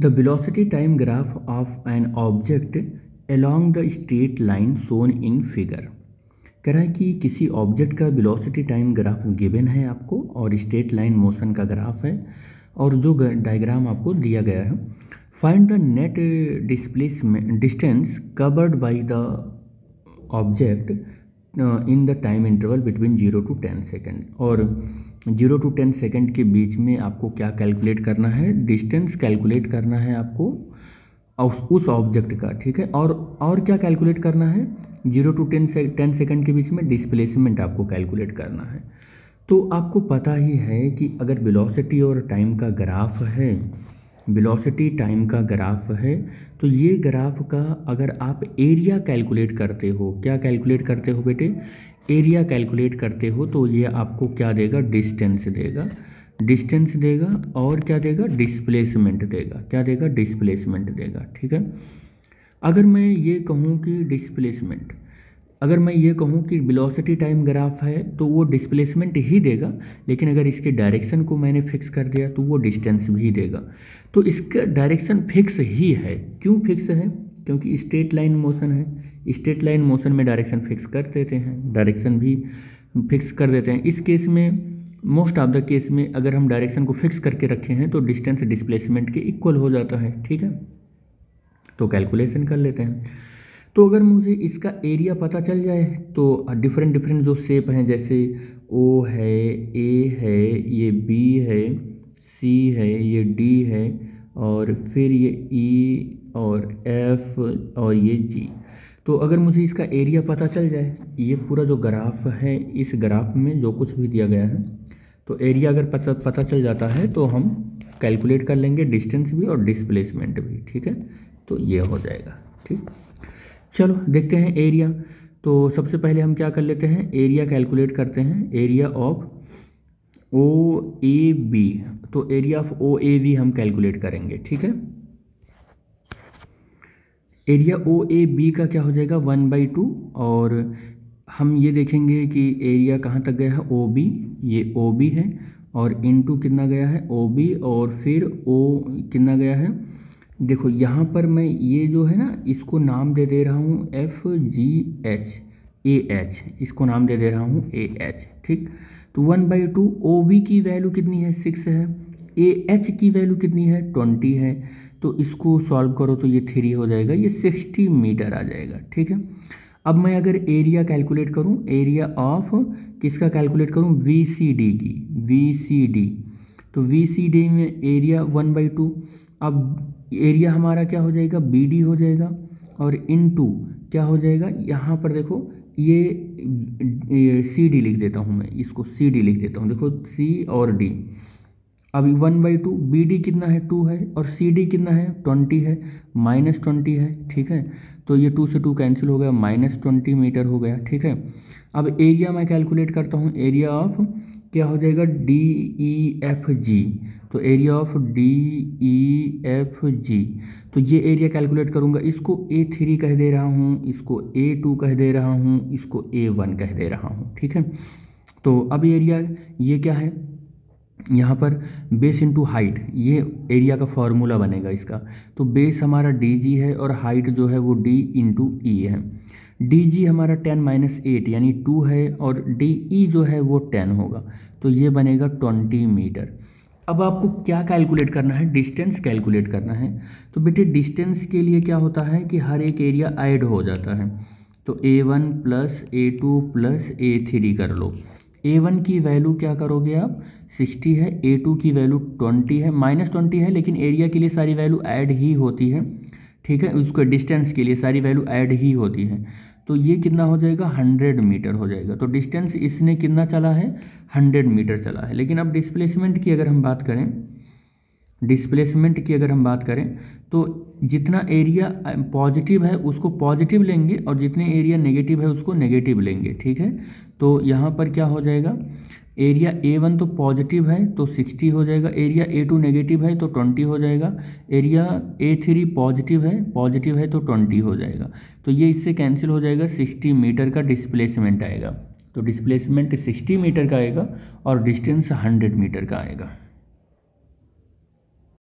The velocity time graph of an object along the straight line shown in figure। कह रहा है कि किसी ऑब्जेक्ट का वेलोसिटी टाइम ग्राफ गिवन है आपको और स्ट्रेट लाइन मोशन का ग्राफ है और जो डायग्राम आपको दिया गया है। Find the net displacement distance covered by the object in the time interval between 0 to 10 second. और 0 to 10 सेकेंड के बीच में आपको क्या कैलकुलेट करना है, डिस्टेंस कैलकुलेट करना है आपको उस ऑब्जेक्ट का, ठीक है। और क्या कैलकुलेट करना है, 0 to 10 सेकेंड के बीच में डिस्प्लेसमेंट आपको कैलकुलेट करना है। तो आपको पता ही है कि अगर वेलोसिटी और टाइम का ग्राफ है, वेलोसिटी टाइम का ग्राफ है, तो ये ग्राफ का अगर आप एरिया कैलकुलेट करते हो, क्या कैलकुलेट करते हो बेटे, एरिया कैलकुलेट करते हो, तो ये आपको क्या देगा, डिस्टेंस देगा, डिस्टेंस देगा और क्या देगा, डिस्प्लेसमेंट देगा, क्या देगा, डिस्प्लेसमेंट देगा, ठीक है। अगर मैं ये कहूँ कि डिस्प्लेसमेंट, अगर मैं ये कहूँ कि वेलोसिटी टाइम ग्राफ है तो वो डिस्प्लेसमेंट ही देगा, लेकिन अगर इसके डायरेक्शन को मैंने फिक्स कर दिया तो वो डिस्टेंस भी देगा। तो इसका डायरेक्शन फिक्स ही है। क्यों फिक्स है, क्योंकि स्ट्रेट लाइन मोशन है, स्ट्रेट लाइन मोशन में डायरेक्शन फिक्स कर देते हैं, डायरेक्शन भी फिक्स कर देते हैं। इस केस में, मोस्ट ऑफ द केस में अगर हम डायरेक्शन को फिक्स करके रखे हैं तो डिस्टेंस डिस्प्लेसमेंट के इक्वल हो जाता है, ठीक है। तो कैलकुलेशन कर लेते हैं। तो अगर मुझे इसका एरिया पता चल जाए तो डिफरेंट जो शेप हैं, जैसे ओ है, ए है, ये बी है, सी है, ये डी है और फिर ये ई और एफ और ये जी। तो अगर मुझे इसका एरिया पता चल जाए, ये पूरा जो ग्राफ है, इस ग्राफ में जो कुछ भी दिया गया है, तो एरिया अगर पता चल जाता है तो हम कैलकुलेट कर लेंगे डिस्टेंस भी और डिस्प्लेसमेंट भी, ठीक है। तो ये हो जाएगा, ठीक। चलो देखते हैं एरिया। तो सबसे पहले हम क्या कर लेते हैं, एरिया कैलकुलेट करते हैं, area of O A B. तो area of O A B हम कैलकुलेट करेंगे, ठीक है। एरिया ओ ए बी का क्या हो जाएगा, 1/2। और हम ये देखेंगे कि एरिया कहाँ तक गया है, ओ बी, ये ओ बी है और इनटू कितना गया है, ओ बी, और फिर ओ कितना गया है, देखो यहाँ पर मैं ये जो है ना, इसको नाम दे रहा हूँ F G H, A H, इसको नाम दे रहा हूँ ए एच, ठीक। तो 1/2 ओ बी की वैल्यू कितनी है, 6 है, ए एच की वैल्यू कितनी है, 20 है। तो इसको सॉल्व करो तो ये 3 हो जाएगा, ये 60 मीटर आ जाएगा, ठीक है। अब मैं अगर एरिया कैलकुलेट करूँ, एरिया ऑफ किसका कैलकुलेट करूँ, वी सी डी की, वी सी डी। तो वी सी डी में एरिया 1/2। अब एरिया हमारा क्या हो जाएगा, बी डी हो जाएगा और इनटू क्या हो जाएगा, यहाँ पर देखो ये सी डी लिख देता हूँ मैं, इसको सी डी लिख देता हूँ, देखो सी और डी। अभी 1/2, बी डी कितना है, 2 है, और सी डी कितना है, 20 है, -20 है, ठीक है। तो ये 2 से 2 कैंसिल हो गया, -20 मीटर हो गया, ठीक है। अब एरिया मैं कैलकुलेट करता हूँ, एरिया ऑफ क्या हो जाएगा, डी ई एफ जी। तो area of D E F G, तो ये एरिया कैलकुलेट करूँगा, इसको A3 कह दे रहा हूँ, इसको A2 कह दे रहा हूँ, इसको A1 कह दे रहा हूँ, ठीक है। तो अब एरिया ये क्या है, यहाँ पर बेस इंटू हाइट, ये एरिया का फॉर्मूला बनेगा इसका। तो बेस हमारा डी जी है और हाइट जो है वो D इंटू ई है। डी जी हमारा 10 - 8 यानी 2 है और डी ई जो है वो 10 होगा, तो ये बनेगा 20 मीटर। अब आपको क्या कैलकुलेट करना है, डिस्टेंस कैलकुलेट करना है। तो बेटे डिस्टेंस के लिए क्या होता है कि हर एक एरिया ऐड हो जाता है। तो A1 + A2 + A3 कर लो। A1 की वैल्यू क्या करोगे आप, 60 है, A2 की वैल्यू 20 है, -20 है, लेकिन एरिया के लिए सारी वैल्यू ऐड ही होती है, ठीक है। उसको डिस्टेंस के लिए सारी वैल्यू ऐड ही होती है। तो ये कितना हो जाएगा, 100 मीटर हो जाएगा। तो डिस्टेंस इसने कितना चला है, 100 मीटर चला है। लेकिन अब डिस्प्लेसमेंट की अगर हम बात करें, डिस्प्लेसमेंट की अगर हम बात करें तो जितना एरिया पॉजिटिव है उसको पॉजिटिव लेंगे और जितने एरिया नेगेटिव है उसको नेगेटिव लेंगे, ठीक है। तो यहाँ पर क्या हो जाएगा, एरिया A1 तो पॉजिटिव है तो 60 हो जाएगा, एरिया A2 नेगेटिव है तो 20 हो जाएगा, एरिया A3 पॉजिटिव है तो 20 हो जाएगा। तो ये इससे कैंसिल हो जाएगा, 60 मीटर का डिस्प्लेसमेंट आएगा। तो डिस्प्लेसमेंट 60 मीटर का आएगा और डिस्टेंस 100 मीटर का आएगा।